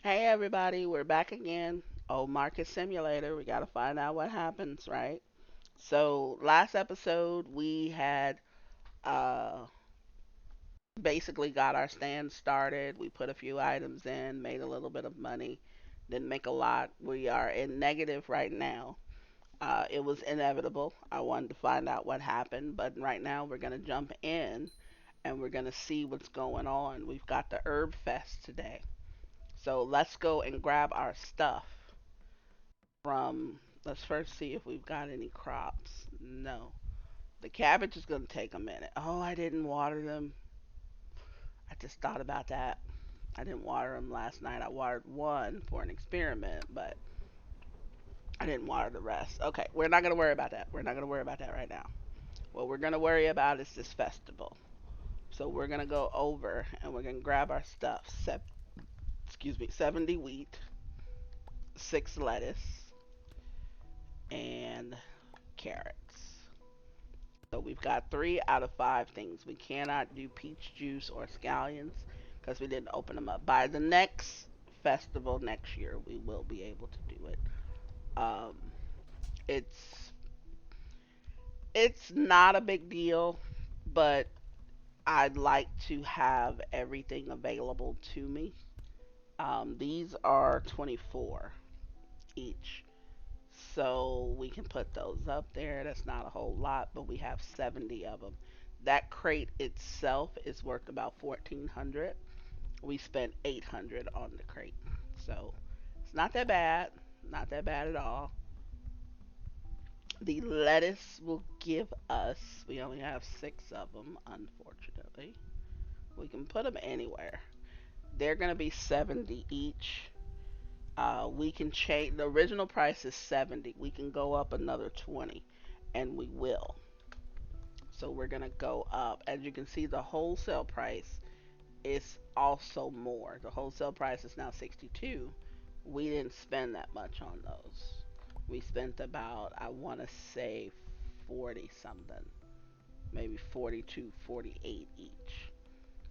Hey everybody, we're back again. Old Market Simulator. We got to find out what happens, right? So, last episode we had uh basically got our stand started. We put a few items in, made a little bit of money, didn't make a lot. We are in negative right now. It was inevitable. I wanted to find out what happened, but right now we're going to jump in and we're going to see what's going on. We've got the Herb Fest today. So, let's go and grab our stuff from, let's first see if we've got any crops. No. The cabbage is going to take a minute. Oh, I didn't water them. I just thought about that. I didn't water them last night. I watered one for an experiment, but I didn't water the rest. Okay, we're not going to worry about that. We're not going to worry about that right now. What we're going to worry about is this festival. So we're going to go over and we're going to grab our stuff. Excuse me, 70 wheat, 6 lettuce, and carrots. So we've got 3 out of 5 things. We cannot do peach juice or scallions because we didn't open them up. By the next festival next year, we will be able to do it. Um, it's it's not a big deal, but I'd like to have everything available to me. These are 24 each. So we can put those up there. That's not a whole lot, but we have 70 of them. That crate itself is worth about 1400. We spent 800 on the crate. So it's not that bad. Not that bad at all. The lettuce will give us, we only have 6 of them, unfortunately. We can put them anywhere. They're going to be 70 each. We can change, the original price is 70. We can go up another 20, and we will. So we're going to go up. As you can see, the wholesale price is also more. The wholesale price is now 62. We didn't spend that much on those. We spent about, I want to say, 40 something, maybe 42, 48 each.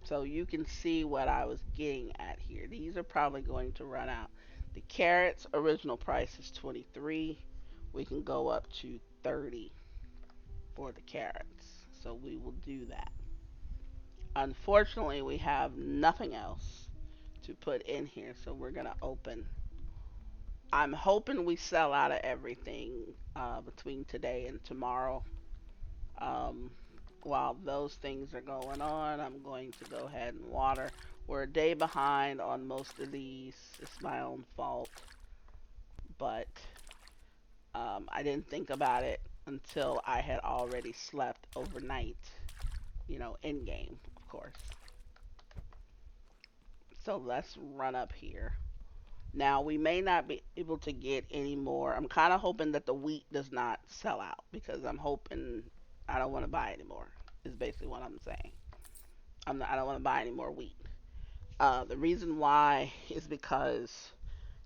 So you can see what I was getting at here. These are probably going to run out. The carrots original price is 23. We can go up to 30 for the carrots. So we will do that. Unfortunately, we have nothing else to put in here, so we're going to open. I'm hoping we sell out of everything between today and tomorrow. Um, while those things are going on, I'm going to go ahead and water. We're a day behind on most of these. It's my own fault, but I didn't think about it until I had already slept overnight, in game, of course. So let's run up here. Now, we may not be able to get any more. I'm kind of hoping that the wheat does not sell out because I'm hoping I don't want to buy anymore, is basically what I'm saying. I don't want to buy any more wheat. The reason why is because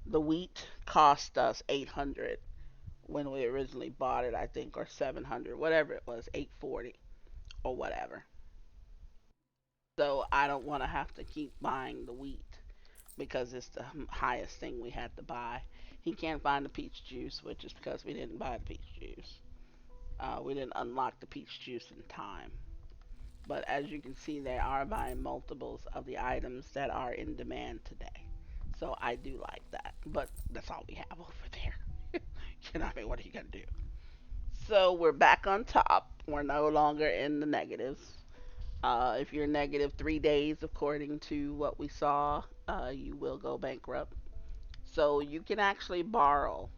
the wheat cost us 800 when we originally bought it, I think, or 700, whatever it was, 840 or whatever. So I don't want to have to keep buying the wheat because it's the highest thing we had to buy. He can't find the peach juice, which is because we didn't buy the peach juice. We didn't unlock the peach juice in time. But as you can see, they are buying multiples of the items that are in demand today. So I do like that. But that's all we have over there. I mean, what are you going to do? So we're back on top. We're no longer in the negatives. If you're negative 3 days, according to what we saw, you will go bankrupt. So you can actually borrow.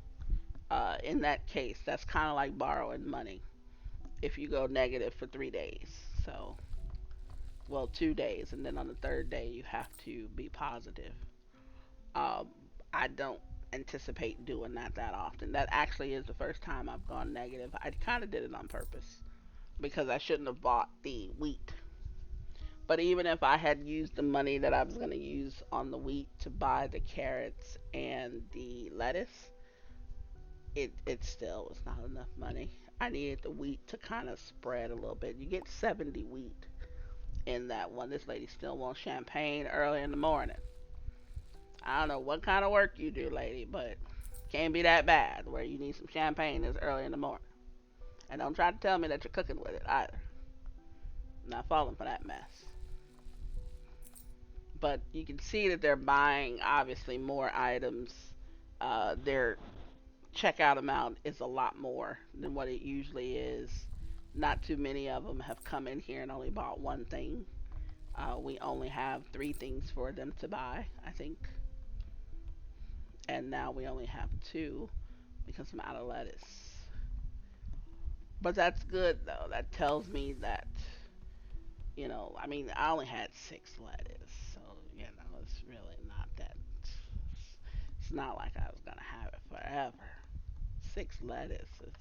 In that case, that's kind of like borrowing money if you go negative for 3 days. So, well, 2 days, and then on the third day, you have to be positive. Um, I don't anticipate doing that often. That actually is the first time I've gone negative. I kind of did it on purpose because I shouldn't have bought the wheat. But even if I had used the money that I was going to use on the wheat to buy the carrots and the lettuce, it still was not enough money. I needed the wheat to kind of spread a little bit. You get 70 wheat in that one. This lady still wants champagne early in the morning. I don't know what kind of work you do, lady, but can't be that bad where you need some champagne this early in the morning. And don't try to tell me that you're cooking with it either. I'm not falling for that mess. But you can see that they're buying obviously more items. Their checkout amount is a lot more than what it usually is. Not too many of them have come in here and only bought one thing. We only have three things for them to buy, I think. And now we only have two because I'm out of lettuce. But that's good though. That tells me that, I mean, I only had six lettuce. So, it's really not that. It's not like I was going to have it forever. Six lettuces.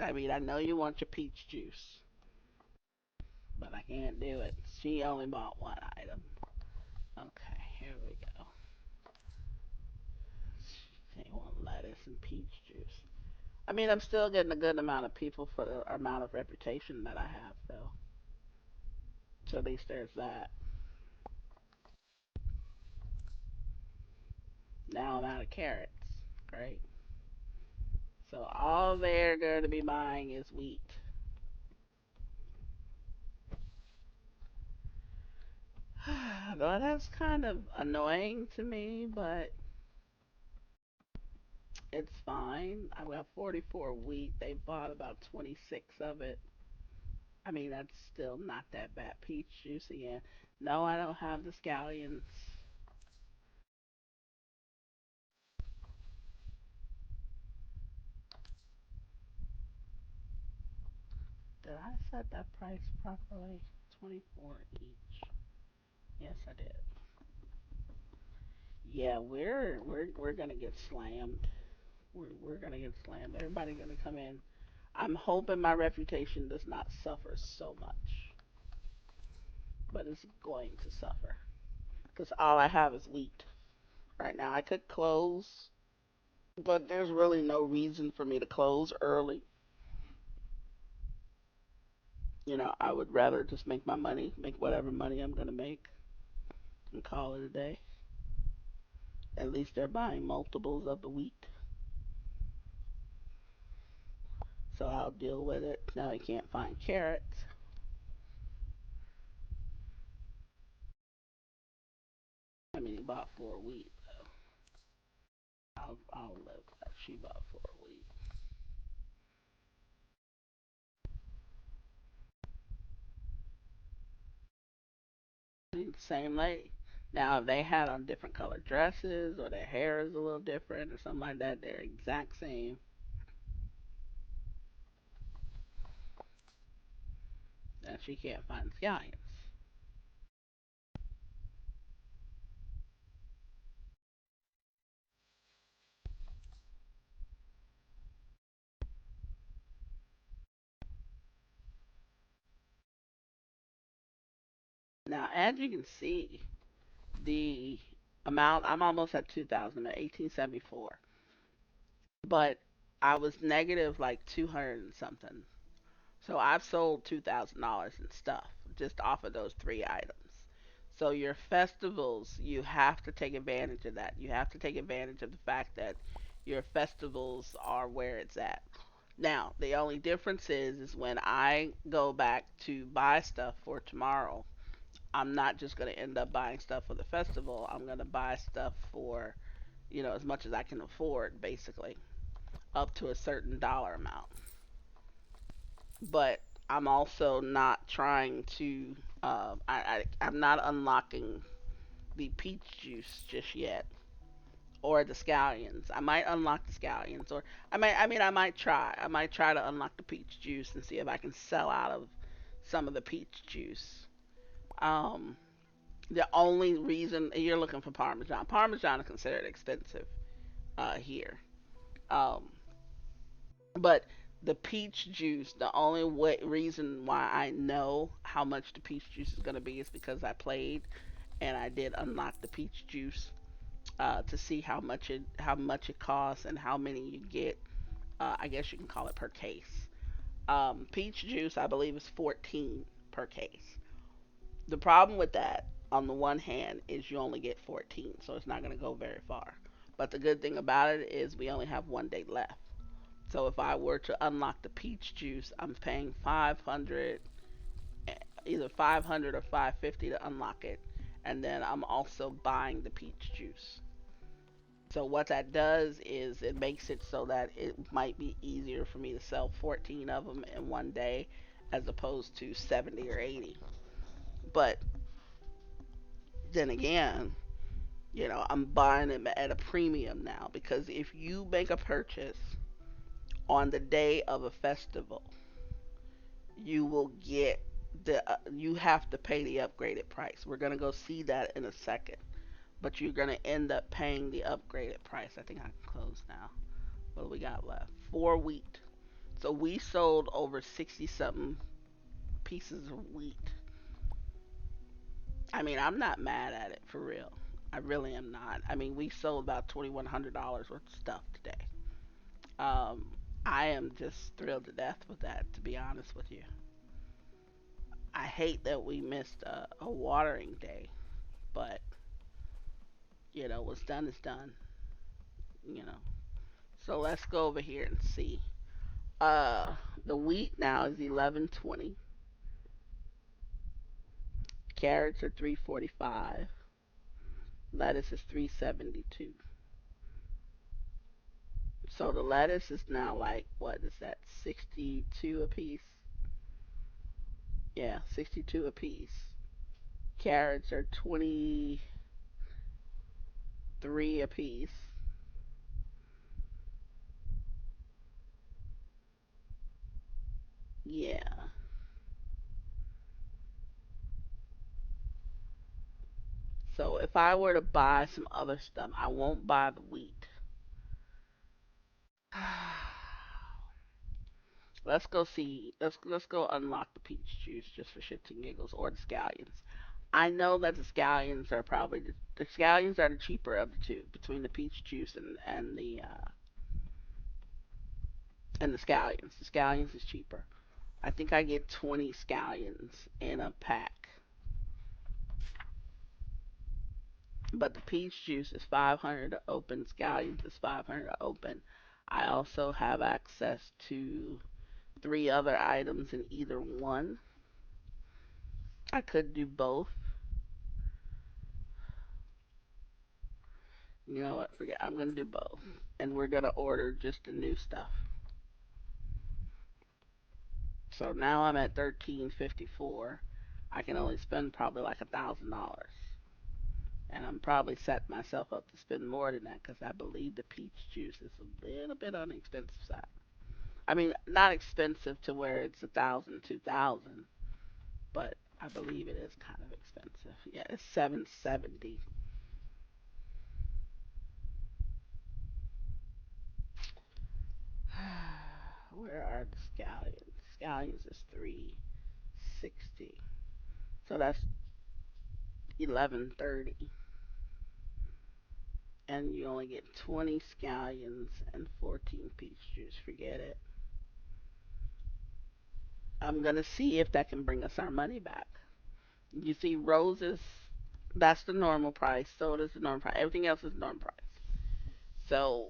I mean, I know you want your peach juice, but I can't do it. She only bought one item. Okay, here we go. They want lettuce and peach juice. I mean, I'm still getting a good amount of people for the amount of reputation that I have, though. So at least there's that. Now I'm out of carrots. Great. So all they're going to be buying is wheat. Well, that's kind of annoying to me, but it's fine. I got 44 wheat. They bought about 26 of it. I mean, that's still not that bad. Peach juice again. No, I don't have the scallions. Did I set that price properly? 24 each. Yes, I did. Yeah, we're gonna get slammed. We're gonna get slammed. Everybody gonna come in. I'm hoping my reputation does not suffer so much, but it's going to suffer because all I have is wheat right now. I could close, but there's really no reason for me to close early. I would rather just make my money, make whatever money I'm gonna make, and call it a day. At least they're buying multiples of the wheat, so I'll deal with it. Now I can't find carrots. I mean, he bought four wheat. I'll live that she bought four wheat. Same lady. Now, if they had on different colored dresses or their hair is a little different or something like that, they're exact same. And she can't find scallions. Now, as you can see, the amount, I'm almost at 2,000 at 1874, but I was negative like 200 and something. So I've sold $2,000 in stuff just off of those three items. So your festivals, you have to take advantage of that. You have to take advantage of the fact that your festivals are where it's at. Now, the only difference is when I go back to buy stuff for tomorrow, I'm not just going to end up buying stuff for the festival. I'm going to buy stuff for, as much as I can afford, basically, up to a certain dollar amount. But I'm also not trying to. I'm not unlocking the peach juice just yet, or the scallions. I might unlock the scallions, or I might. I mean, I might try. I might try to unlock the peach juice and see if I can sell out of some of the peach juice. Um, the only reason you're looking for Parmesan is considered expensive here. Um, But the peach juice, the only reason why I know how much the peach juice is going to be is because I played and I did unlock the peach juice to see how much it costs and how many you get. I guess you can call it per case. Peach juice, I believe, is 14 per case. The problem with that on the one hand is you only get 14, so it's not going to go very far. But the good thing about it is we only have 1 day left. So if I were to unlock the peach juice, I'm paying 500, either 500 or 550 to unlock it, and then I'm also buying the peach juice. So what that does is it makes it so that it might be easier for me to sell 14 of them in 1 day as opposed to 70 or 80. But then again, I'm buying them at a premium now because if you make a purchase on the day of a festival, you will get you have to pay the upgraded price. We're going to go see that in a second, but you're going to end up paying the upgraded price. I think I can close now. What do we got left? 4 wheat. So we sold over 60 something pieces of wheat. I mean, I'm not mad at it for real. I really am not. I mean, we sold about $2,100 worth of stuff today. Um, I am just thrilled to death with that, to be honest with you. I hate that we missed a watering day, but what's done is done. You know. So let's go over here and see. Uh, the wheat now is 11.20. Carrots are 3.45. Lettuce is 3.72. So the lettuce is now like what is that? 62 a piece. Yeah, 62 a piece. Carrots are 23 a piece. Yeah. So if I were to buy some other stuff, I won't buy the wheat. Let's go see. Let's go unlock the peach juice just for shits and giggles, or the scallions. I know that the scallions are probably the scallions are the cheaper of the two between the peach juice and the scallions. The scallions is cheaper. I think I get 20 scallions in a pack, but the peach juice is 500 to open. Scallions is 500 to open. I also have access to three other items in either one. I could do both. You know what? Forget. I'm gonna do both, and we're gonna order just the new stuff. So now I'm at 13.54. I can only spend probably like $1,000, and I'm probably setting myself up to spend more than that because I believe the peach juice is a little bit on the expensive side. I mean, not expensive to where it's 1,000, 2,000, but I believe it is kind of expensive. Yeah, it's 770. Where are the scallions? Scallions is 360. So that's 1130. And you only get 20 scallions and 14 peach juice. Forget it. I'm gonna see if that can bring us our money back. You see, roses, that's the normal price. Soda's the normal price. Everything else is normal price. So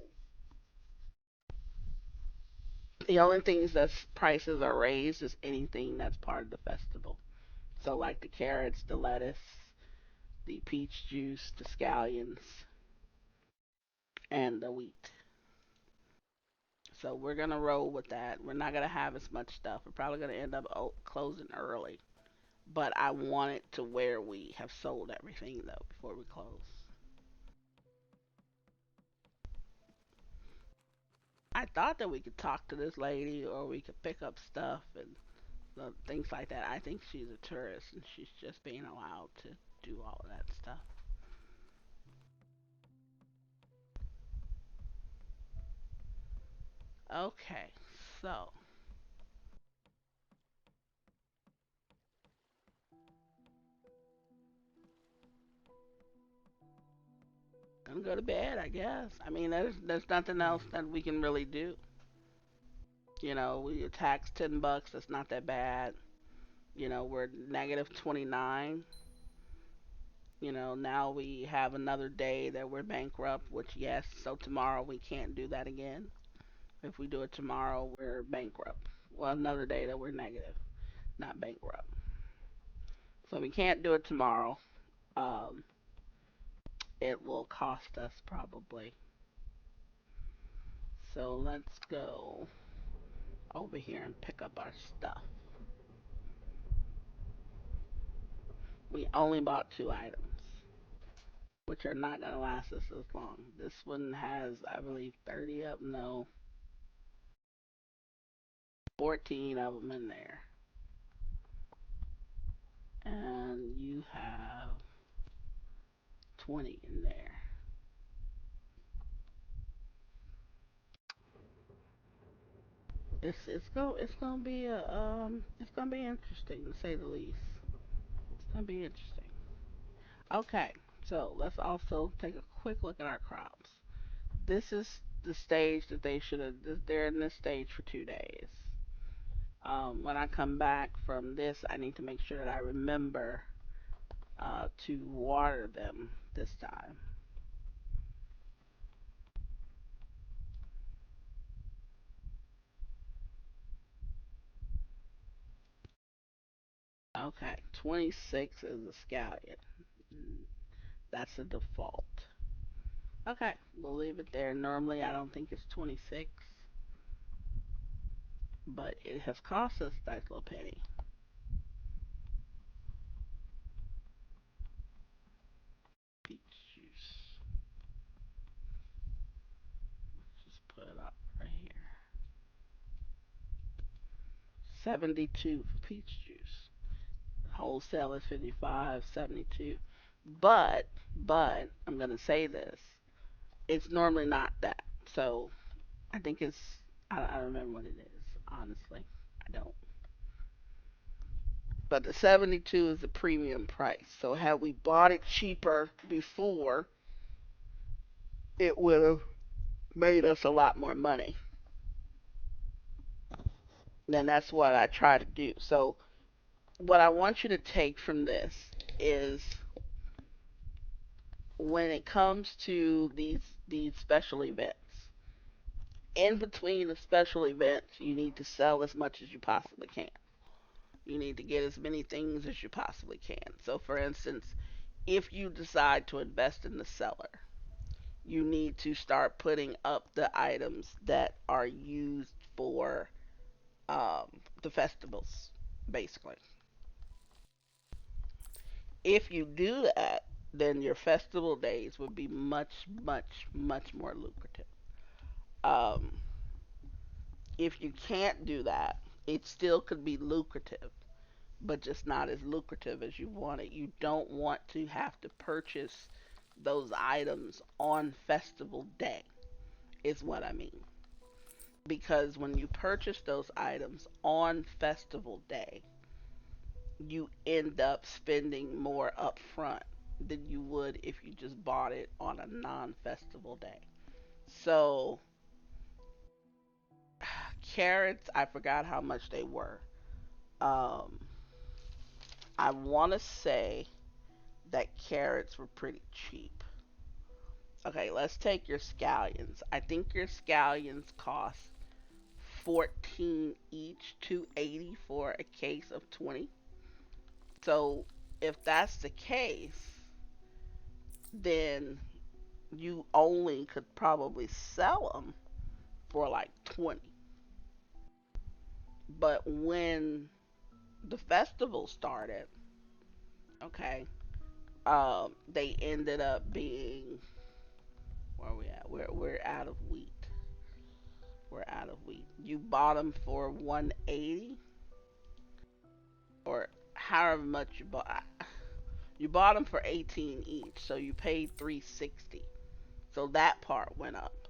the only things that prices are raised is anything that's part of the festival. So like the carrots, the lettuce, the peach juice, the scallions, and the wheat. So we're gonna roll with that. We're not gonna have as much stuff. We're probably gonna end up closing early. But I want it to where we have sold everything though before we close. I thought that we could talk to this lady or we could pick up stuff and things like that. I think she's a tourist and she's just being allowed to do all of that stuff. Okay, so gonna go to bed, I guess. I mean, there's nothing else that we can really do. We tax $10. That's not that bad. We're negative 29. Now we have another day that we're bankrupt, which, yes, so tomorrow we can't do that again. If we do it tomorrow, we're bankrupt. Well, another day that we're negative, not bankrupt. So we can't do it tomorrow. Um, it will cost us probably. So let's go over here and pick up our stuff. We only bought two items, which are not going to last us as long. This one has, I believe, 30 of them. No, 14 of them in there. And you have 20 in there. It's gonna be it's gonna be interesting to say the least. It's gonna be interesting. Okay, so let's also take a quick look at our crops. This is the stage that they should have. They're in this stage for 2 days. When I come back from this, I need to make sure that I remember to water them this time. Okay, 26 is a scallion. That's a default. Okay, we'll leave it there. Normally, I don't think it's 26, but it has cost us a nice little penny. Peach juice. Let's just put it up right here. 72 for peach juice. Wholesale is 55, 72. But I'm gonna say this. It's normally not that. So I think I don't remember what it is. Honestly, I don't. But the 72 is the premium price. So had we bought it cheaper before, it would have made us a lot more money. And that's what I try to do. So what I want you to take from this is when it comes to these special events, in between the special events, you need to sell as much as you possibly can. You need to get as many things as you possibly can. So for instance, if you decide to invest in the seller, you need to start putting up the items that are used for the festivals, basically. If you do that, then your festival days would be much, much, much more lucrative. Um, if you can't do that, it still could be lucrative, but just not as lucrative as you want it. You don't want to have to purchase those items on festival day, is what I mean. Because when you purchase those items on festival day, you end up spending more upfront than you would if you just bought it on a non-festival day. So carrots, I forgot how much they were. Um, I want to say that carrots were pretty cheap. Okay, let's take your scallions. I think your scallions cost 14 each, 280 for a case of 20. So if that's the case, then you only could probably sell them for like 20. But when the festival started, okay, they ended up being where are we at? We're out of wheat. We're out of wheat. You bought them for 180 or however much you bought. You bought them for 18 each, so you paid 360. So that part went up.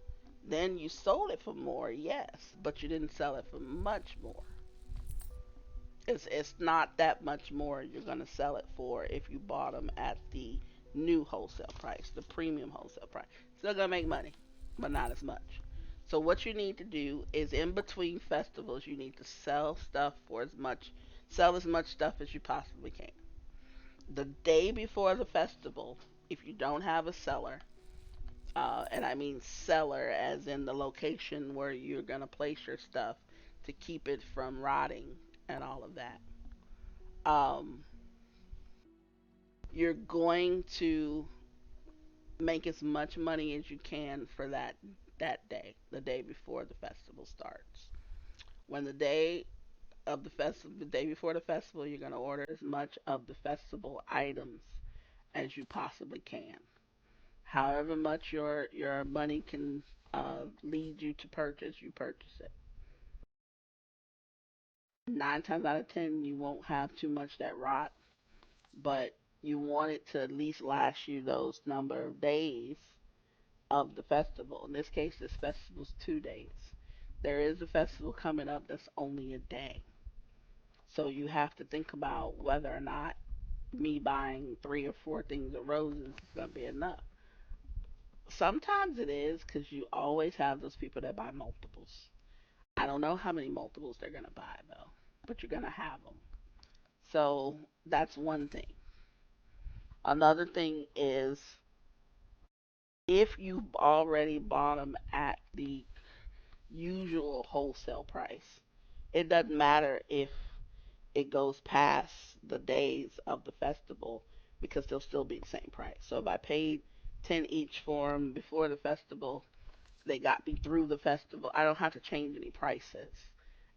Then you sold it for more, yes, but you didn't sell it for much more. It's not that much more you're gonna sell it for if you bought them at the new wholesale price, the premium wholesale price. Still gonna make money, but not as much. So what you need to do is in between festivals, you need to sell stuff for sell as much stuff as you possibly can. The day before the festival, if you don't have a cellar, and I mean cellar as in the location where you're going to place your stuff to keep it from rotting and all of that, um, you're going to make as much money as you can for that day, the day before the festival starts. When the day of the festival, the day before the festival, you're going to order as much of the festival items as you possibly can. However much your money can lead you to purchase, you purchase it. 9 times out of 10, you won't have too much that rot, but you want it to at least last you those number of days of the festival. In this case, this festival's 2 days. There is a festival coming up that's only a day. So you have to think about whether or not me buying 3 or 4 things of roses is going to be enough. Sometimes it is because you always have those people that buy multiples. I don't know how many multiples they're going to buy though, but you're going to have them. So that's one thing. Another thing is if you already bought them at the usual wholesale price, it doesn't matter if it goes past the days of the festival because they'll still be the same price. So if I paid 10 each for them before the festival, they got me through the festival. I don't have to change any prices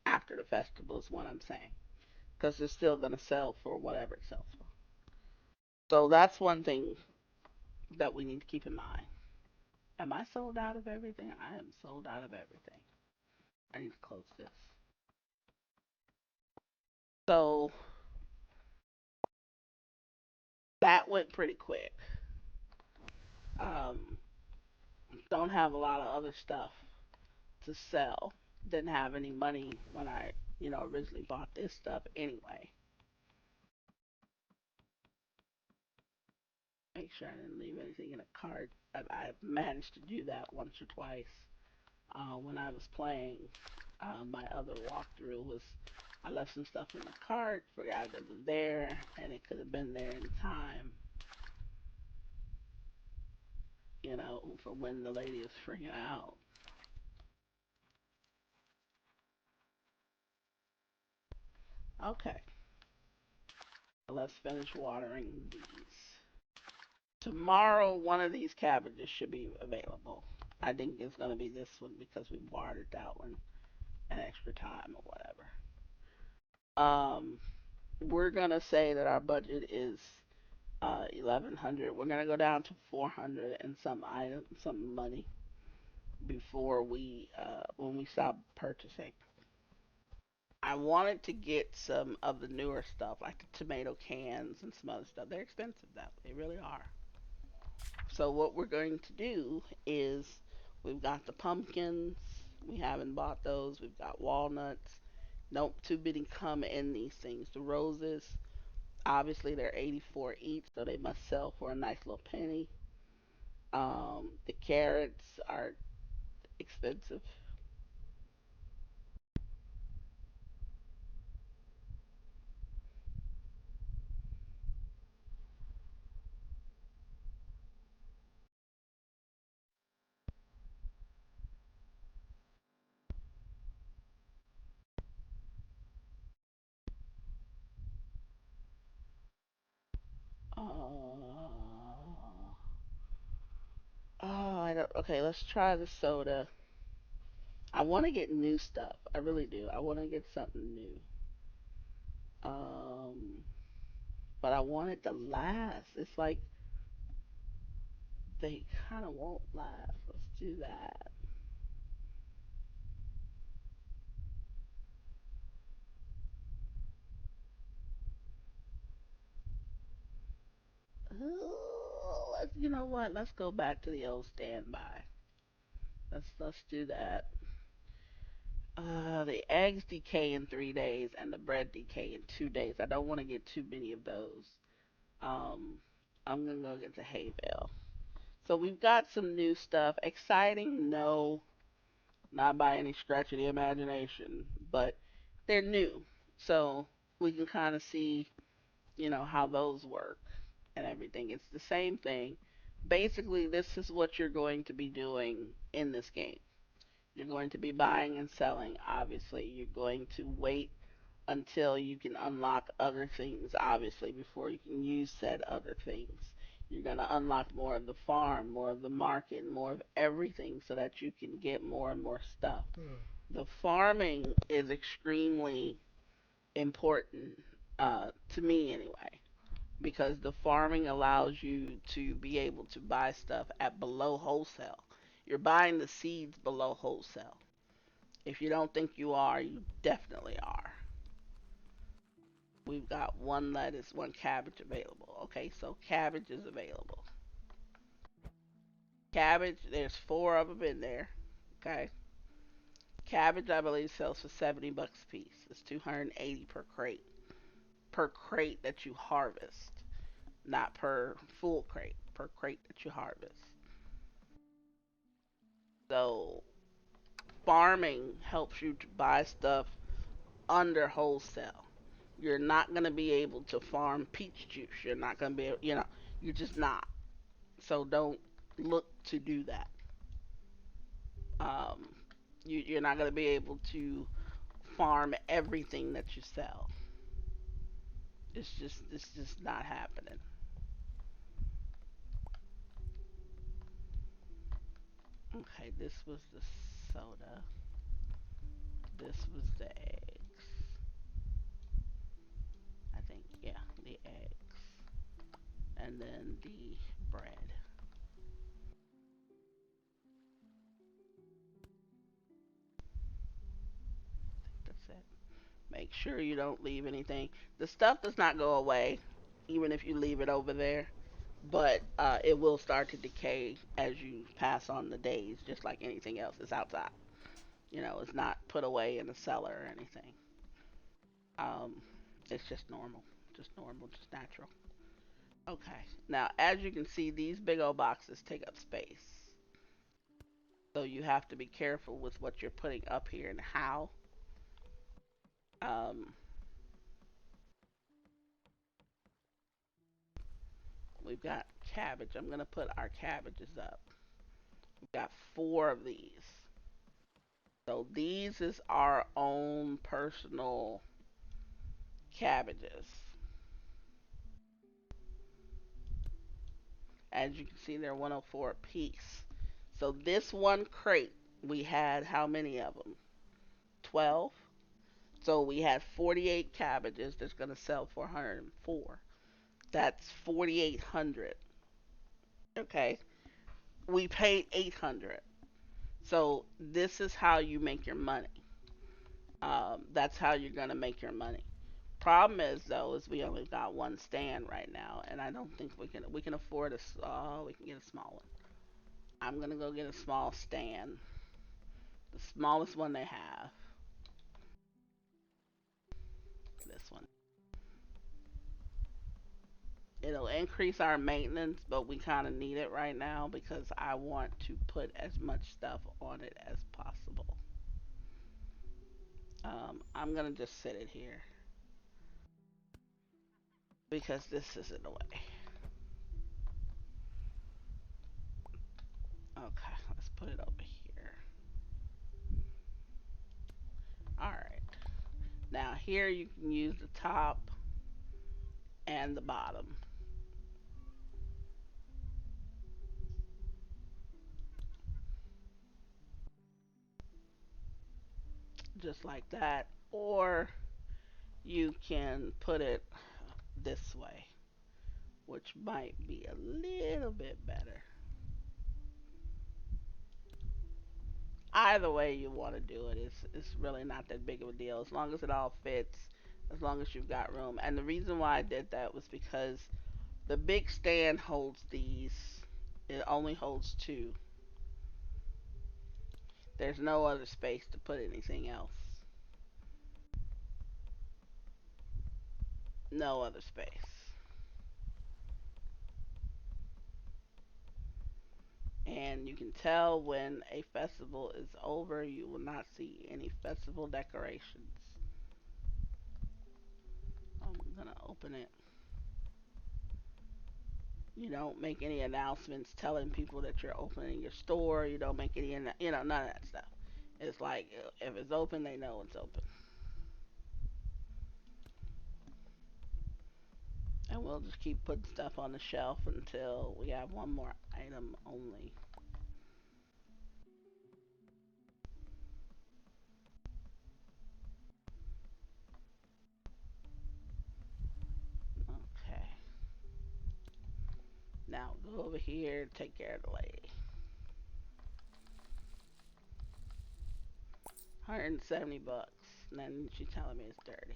after the festival is what I'm saying because they're still going to sell for whatever it sells for. So that's one thing that we need to keep in mind. Am I sold out of everything? I am sold out of everything. I need to close this. So that went pretty quick. Um, don't have a lot of other stuff to sell. Didn't have any money when I, originally bought this stuff anyway. Make sure I didn't leave anything in a cart. I managed to do that once or twice when I was playing. My other walkthrough was I left some stuff in the cart, forgot it was there, and it could have been there in time, for when the lady is freaking out. Okay, let's finish watering these. Tomorrow, one of these cabbages should be available. I think it's going to be this one because we watered that one an extra time or whatever. We're going to say that our budget is 1100. We're going to go down to 400 and some item, some money before we when we stop purchasing. I wanted to get some of the newer stuff like the tomato cans and some other stuff. They're expensive though. They really are. So what we're going to do is we've got the pumpkins. We haven't bought those. We've got walnuts. Nope, too many come in these things. The roses, obviously they're 84 each, so they must sell for a nice little penny. The carrots are expensive. Uh, oh, I don't. Okay, let's try the soda. I want to get new stuff. I really do. I want to get something new. Um, but I want it to last. It's like they kind of won't last. Let's do that. You know what? Let's go back to the old standby. Let's do that. The eggs decay in 3 days and the bread decay in 2 days. I don't want to get too many of those. Um, I'm gonna go get the hay bale. So we've got some new stuff. Exciting? No, not by any stretch of the imagination, but they're new. So we can kind of see, how those work and everything. It's the same thing. Basically, this is what you're going to be doing in this game. You're going to be buying and selling, obviously. You're going to wait until you can unlock other things, obviously, before you can use said other things. You're going to unlock more of the farm, more of the market, more of everything so that you can get more and more stuff. The farming is extremely important, to me anyway, because the farming allows you to be able to buy stuff at below wholesale. You're buying the seeds below wholesale. If you don't think you are, you definitely are. We've got one lettuce, one cabbage available. Okay, so cabbage is available. Cabbage, there's four of them in there. Okay, cabbage I believe sells for 70 bucks a piece. It's 280 per crate. Per crate that you harvest, not per full crate. Per crate that you harvest. So farming helps you to buy stuff under wholesale. You're not going to be able to farm peach juice. You're not going to be, you're just not. So don't look to do that. Um, you're not going to be able to farm everything that you sell. It's just not happening. Okay, this was the soda. This was the eggs. I think, yeah, the eggs. And then the bread. That's it. Make sure you don't leave anything. The stuff does not go away, even if you leave it over there, but it will start to decay as you pass on the days, just like anything else. It's outside. It's not put away in a cellar or anything. Um, it's just normal, just natural. Okay. Now, as you can see, these big old boxes take up space, so you have to be careful with what you're putting up here and how. Um, we've got cabbage. I'm gonna put our cabbages up. We've got four of these. So these is our own personal cabbages. As you can see, they're 104 a piece. So this one crate, we had how many of them? 12. So we had 48 cabbages that's going to sell for 104. That's 4,800. Okay. We paid 800. So this is how you make your money. That's how you're going to make your money. Problem is though is we only got one stand right now, and I don't think we can afford we can get a small one. I'm gonna go get a small stand, the smallest one they have. This one. It'll increase our maintenance, but we kind of need it right now because I want to put as much stuff on it as possible. I'm gonna just sit it here because this is in the way. Okay, let's put it over here. All right. Now here you can use the top and the bottom, just like that, or you can put it this way, which might be a little bit better. Either way you want to do it, it's really not that big of a deal as long as it all fits, as long as you've got room. And the reason why I did that was because the big stand holds these. It only holds two. There's no other space to put anything else. No other space. And you can tell when a festival is over, you will not see any festival decorations. I'm gonna open it. You don't make any announcements telling people that you're opening your store. You don't make any, none of that stuff. It's like if it's open, they know it's open. And we'll just keep putting stuff on the shelf until we have one more item only. Okay. Now go over here and take care of the lady. 170 bucks. And then she's telling me it's dirty.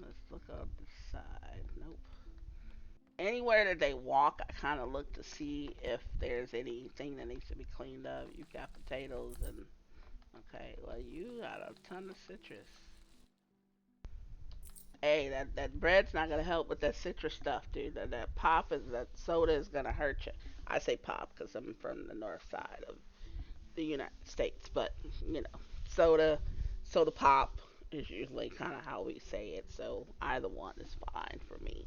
Let's look up the side. Nope. Anywhere that they walk, I kind of look to see if there's anything that needs to be cleaned up. You've got potatoes and okay, well you got a ton of citrus. Hey, that bread's not gonna help with that citrus stuff, dude. That pop is that soda is gonna hurt you. I say pop because I'm from the north side of the United States, but you know, soda, soda pop is usually kind of how we say it. So either one is fine for me.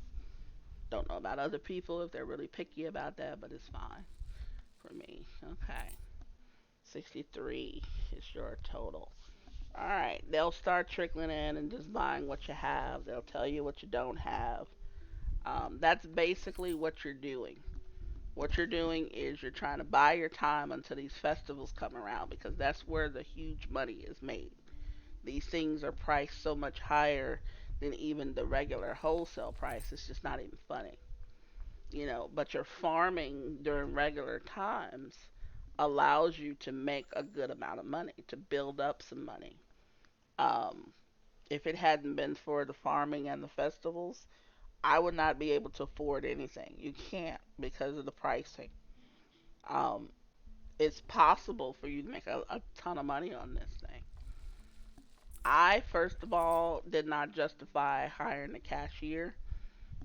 Don't know about other people if they're really picky about that, but it's fine for me. Okay, 63 is your total. All right, they'll start trickling in and just buying what you have. They'll tell you what you don't have. That's basically what you're doing. What you're doing is you're trying to buy your time until these festivals come around because that's where the huge money is made. These things are priced so much higher than even the regular wholesale price. It's just not even funny. But your farming during regular times allows you to make a good amount of money, to build up some money. Um, if it hadn't been for the farming and the festivals, I would not be able to afford anything. You can't because of the pricing. Um, it's possible for you to make a ton of money on this thing. I, first of all, did not justify hiring a cashier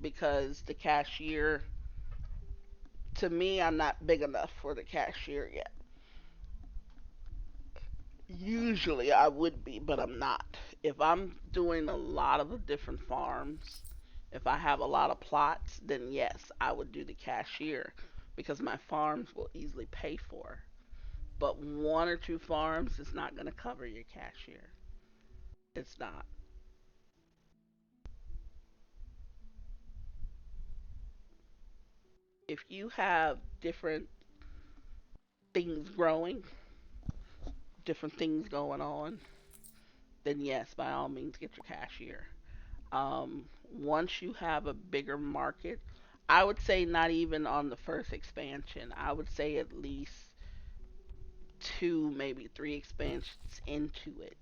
because the cashier, to me, I'm not big enough for the cashier yet. Usually I would be, but I'm not. If I'm doing a lot of the different farms, if I have a lot of plots, then yes, I would do the cashier because my farms will easily pay for. But one or two farms is not going to cover your cashier. It's not. If you have different things growing, different things going on, then yes, by all means, get your cashier. Once you have a bigger market, I would say not even on the first expansion. I would say at least two, maybe three expansions into it.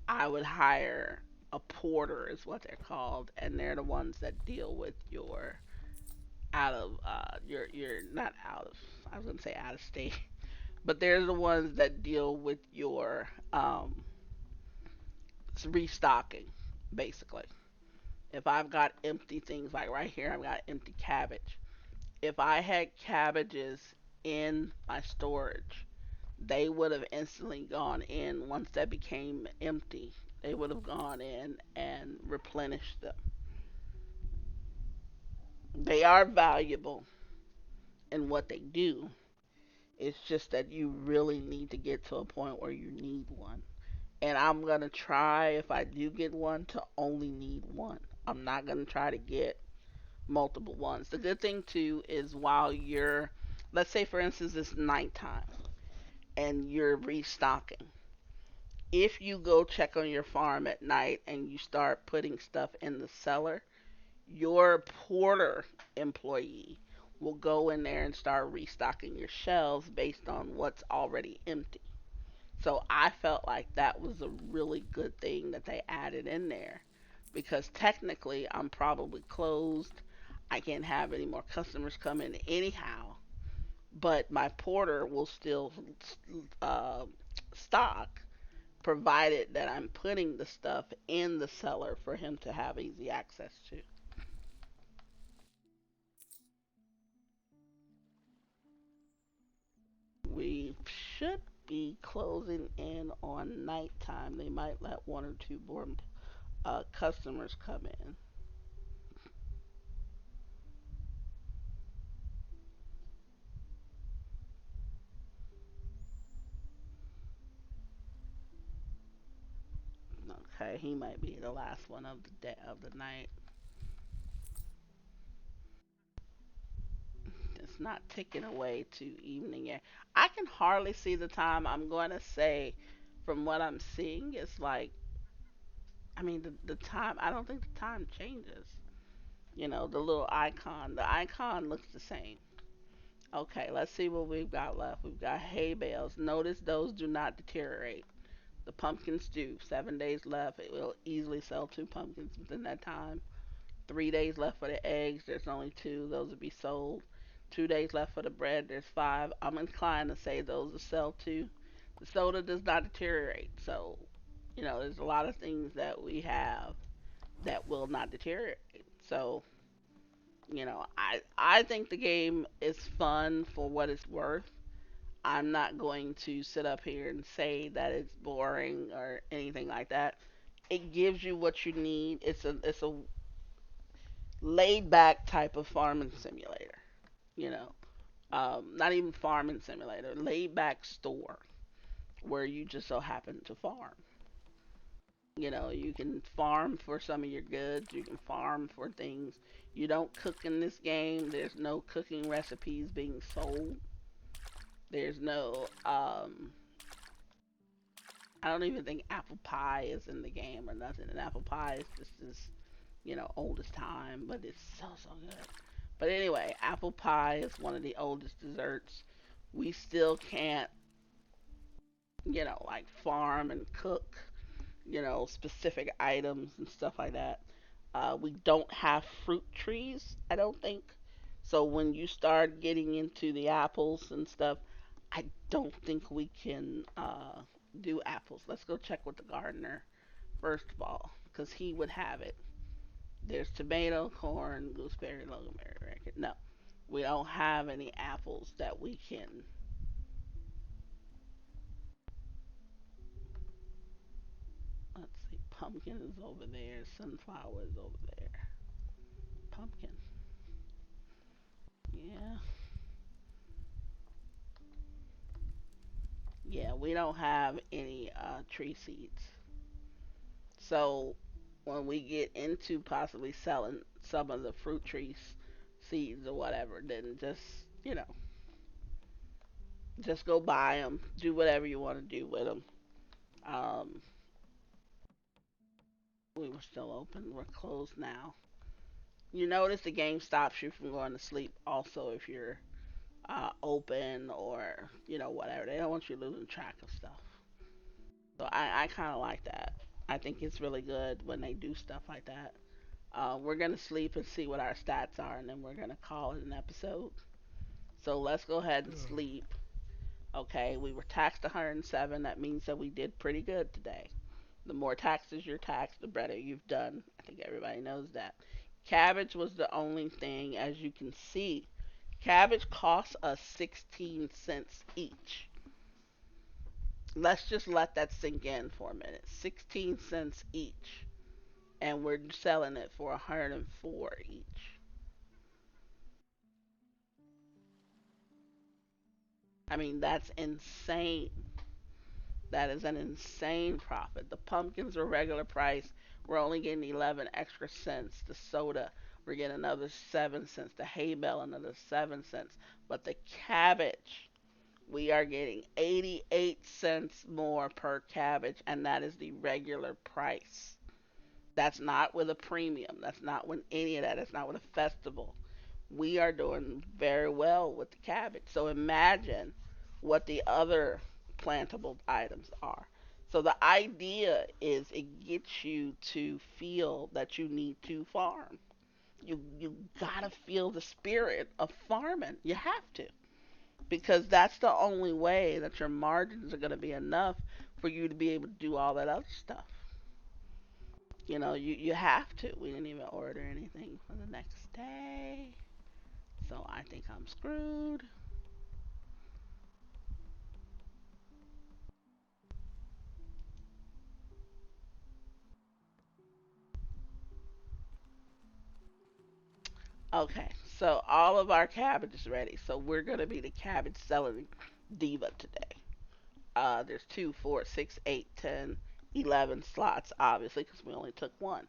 I would hire a porter, is what they're called, and they're the ones that deal with your out of your not out of I was gonna say out of state, but they're the ones that deal with your restocking, basically. If I've got empty things like right here, I've got empty cabbage. If I had cabbages in my storage, they would have instantly gone in once that became empty. They would have gone in and replenished them. They are valuable in what they do. It's just that you really need to get to a point where you need one. And I'm going to try, if I do get one, to only need one. I'm not going to try to get multiple ones. The good thing, too, is while let's say for instance, it's nighttime and you're restocking. If you go check on your farm at night and you start putting stuff in the cellar, your porter employee will go in there and start restocking your shelves based on what's already empty. So I felt like that was a really good thing that they added in there because technically I'm probably closed. I can't have any more customers come in anyhow, but my porter will still uh, stock provided that I'm putting the stuff in the cellar for him to have easy access to. We should be closing in on nighttime. They might let one or two more customers come in. Okay, he might be the last one of the day of the night. It's not ticking away to evening yet. I can hardly see the time. I'm going to say, from what I'm seeing, it's like, I mean, the time, I don't think the time changes. You know, the little icon, the icon looks the same. Okay, let's see what we've got left. We've got hay bales. Notice those do not deteriorate. The pumpkins do. 7 days left. It will easily sell 2 pumpkins within that time. 3 days left for the eggs. There's only two. Those will be sold. 2 days left for the bread. There's five. I'm inclined to say those will sell too. The soda does not deteriorate. So, you know, there's a lot of things that we have that will not deteriorate. So, you know, I think the game is fun for what it's worth. I'm not going to sit up here and say that it's boring or anything like that. It gives you what you need. It's a laid back type of farming simulator. You know, not even farming simulator, laid back store where you just so happen to farm. You know, you can farm for some of your goods. You can farm for things. You don't cook in this game. There's no cooking recipes being sold. There's no I don't even think apple pie is in the game or nothing. And apple pie is just as, you know, old as time, but it's so so good. But anyway, apple pie is one of the oldest desserts. We still can't, you know, like farm and cook, you know, specific items and stuff like that. We don't have fruit trees, I don't think. So when you start getting into the apples and stuff, I don't think we can do apples. Let's go check with the gardener first of all, because he would have it. There's tomato, corn, gooseberry, loganberry, reckon. No, we don't have any apples that we can. Let's see, pumpkin is over there, sunflower is over there. Pumpkin. Yeah, yeah, we don't have any tree seeds. So when we get into possibly selling some of the fruit trees seeds or whatever, then just, you know, just go buy them, do whatever you want to do with them. Um, we were still open. We're closed now. You notice the game stops you from going to sleep. Also, if you're open or you know whatever, they don't want you losing track of stuff. So I kind of like that. I think it's really good when they do stuff like that. We're gonna sleep and see what our stats are, and then we're gonna call it an episode. So let's go ahead and sleep. Okay, we were taxed 107. That means that we did pretty good today. The more taxes you're taxed, the better you've done. I think everybody knows that. Cabbage was the only thing, as you can see. Cabbage costs us 16 cents each. Let's just let that sink in for a minute. 16 cents each. And we're selling it for 104 each. I mean, that's insane. That is an insane profit. The pumpkins are regular price. We're only getting 11 extra cents. The soda, we're getting another 7 cents. The hay bale, another 7 cents. But the cabbage, we are getting 88 cents more per cabbage, and that is the regular price. That's not with a premium. That's not with any of that. That's not with a festival. We are doing very well with the cabbage. So imagine what the other plantable items are. So the idea is it gets you to feel that you need to farm. You gotta feel the spirit of farming. You have to, because that's the only way that your margins are gonna be enough for you to be able to do all that other stuff. You know, you have to. We didn't even order anything for the next day. So I think I'm screwed. Okay, so all of our cabbage is ready. So we're gonna be the cabbage selling diva today. There's 2, 4, 6, 8, 10, 11 slots, obviously, because we only took one.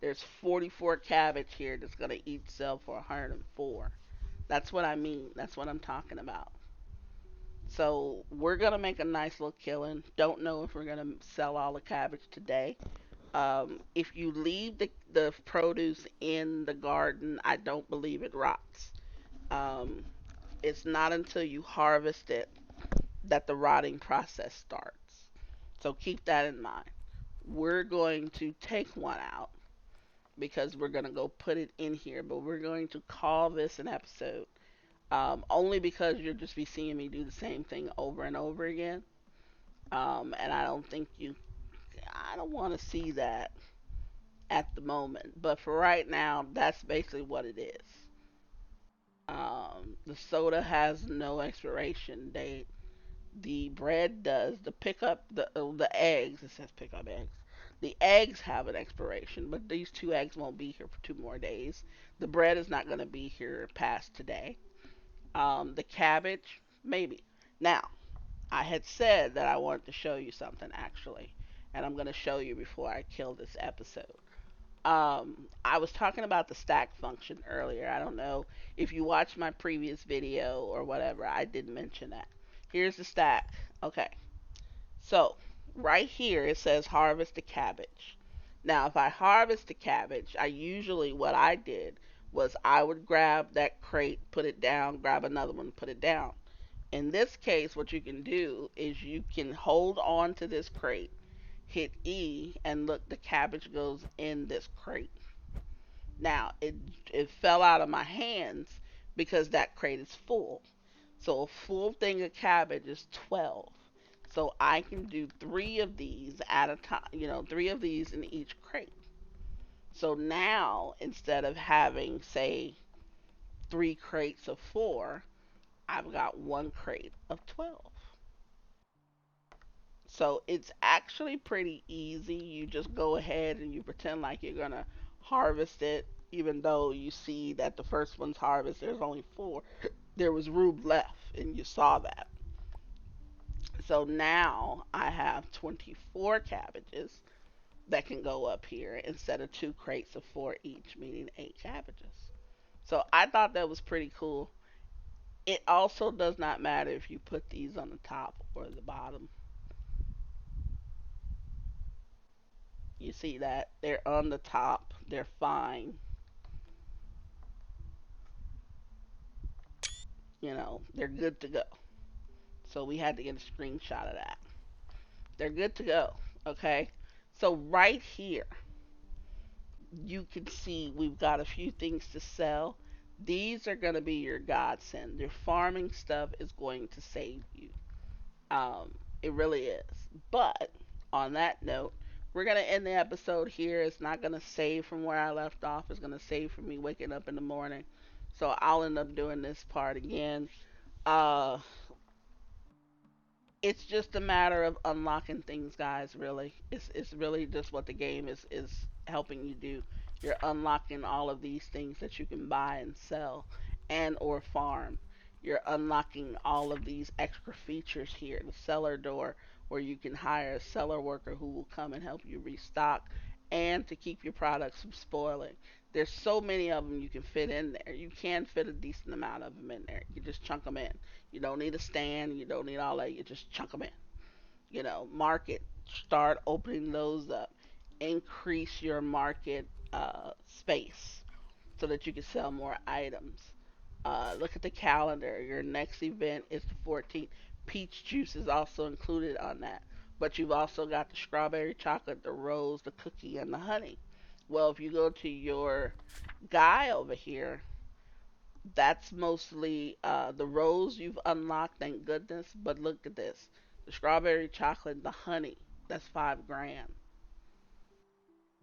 There's 44 cabbage here that's gonna each sell for 104. That's what I mean. That's what I'm talking about. So we're gonna make a nice little killing. Don't know if we're gonna sell all the cabbage today. If you leave the produce in the garden, I don't believe it rots. Um, it's not until you harvest it that the rotting process starts. So keep that in mind. We're going to take one out because we're going to go put it in here, but we're going to call this an episode. Only because you'll just be seeing me do the same thing over and over again. And I don't think I don't want to see that at the moment. But for right now, that's basically what it is. The soda has no expiration date. The bread does. The eggs. It says pick up eggs. The eggs have an expiration, but these two eggs won't be here for 2 more days. The bread is not going to be here past today. The cabbage, maybe. Now, I had said that I wanted to show you something actually, and I'm going to show you before I kill this episode. I was talking about the stack function earlier. I don't know if you watched my previous video or whatever. I did mention that. Here's the stack. Okay. So, right here it says harvest the cabbage. Now, if I harvest the cabbage, what I did was I would grab that crate, put it down, grab another one, put it down. In this case, what you can do is you can hold on to this crate, hit E, and look, the cabbage goes in this crate. Now, it fell out of my hands because that crate is full. So a full thing of cabbage is 12. So I can do 3 of these at a time, 3 of these in each crate. So now, instead of having, say, 3 crates of 4, I've got 1 crate of 12. So it's actually pretty easy. You just go ahead and you pretend like you're going to harvest it, even though you see that the first one's harvest, there's only 4. There was room left, and you saw that. So now I have 24 cabbages that can go up here instead of 2 crates of 4 each, meaning 8 cabbages. So I thought that was pretty cool. It also does not matter if you put these on the top or the bottom. You see that? They're on the top. They're fine. They're good to go. So we had to get a screenshot of that. They're good to go. Okay? So right here, you can see we've got a few things to sell. These are going to be your godsend. Your farming stuff is going to save you. It really is. But on that note, we're going to end the episode here. It's not going to save from where I left off. It's going to save from me waking up in the morning. So I'll end up doing this part again. Uh, it's just a matter of unlocking things, guys. Really, it's really just what the game is helping you do. You're unlocking all of these things that you can buy and sell, and or farm. You're unlocking all of these extra features here. The seller door, where you can hire a seller worker who will come and help you restock, and to keep your products from spoiling. There's so many of them you can fit in there. You can fit a decent amount of them in there. You just chunk them in. You don't need a stand. You don't need all that. You just chunk them in. Market. Start opening those up. Increase your market space so that you can sell more items. Look at the calendar. Your next event is the 14th. Peach juice is also included on that. But you've also got the strawberry chocolate, the rose, the cookie, and the honey. Well, if you go to your guy over here, that's mostly the rose you've unlocked, thank goodness. But look at this: the strawberry chocolate, the honey. That's 5 grand.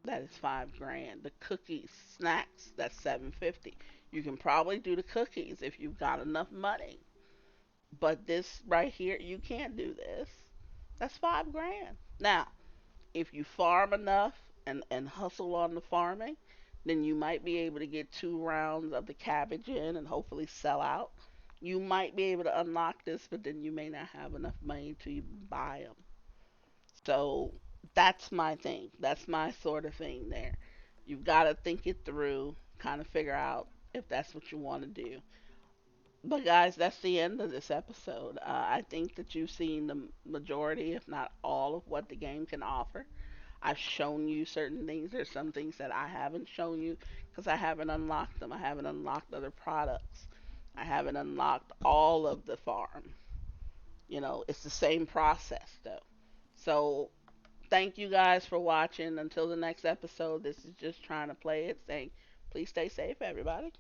That is 5 grand. The cookies, snacks. That's 750. You can probably do the cookies if you've got enough money. But this right here, you can't do this. That's 5 grand. Now, if you farm enough and hustle on the farming, then you might be able to get 2 rounds of the cabbage in and hopefully sell out. You might be able to unlock this, but then you may not have enough money to even buy them. So that's my thing. That's my sort of thing there. You've got to think it through, kind of figure out if that's what you want to do. But guys, that's the end of this episode. I think that you've seen the majority, if not all, of what the game can offer. I've shown you certain things. There's some things that I haven't shown you because I haven't unlocked them. I haven't unlocked other products. I haven't unlocked all of the farm. It's the same process though. So thank you guys for watching. Until the next episode, this is just trying to play it, saying please stay safe, everybody.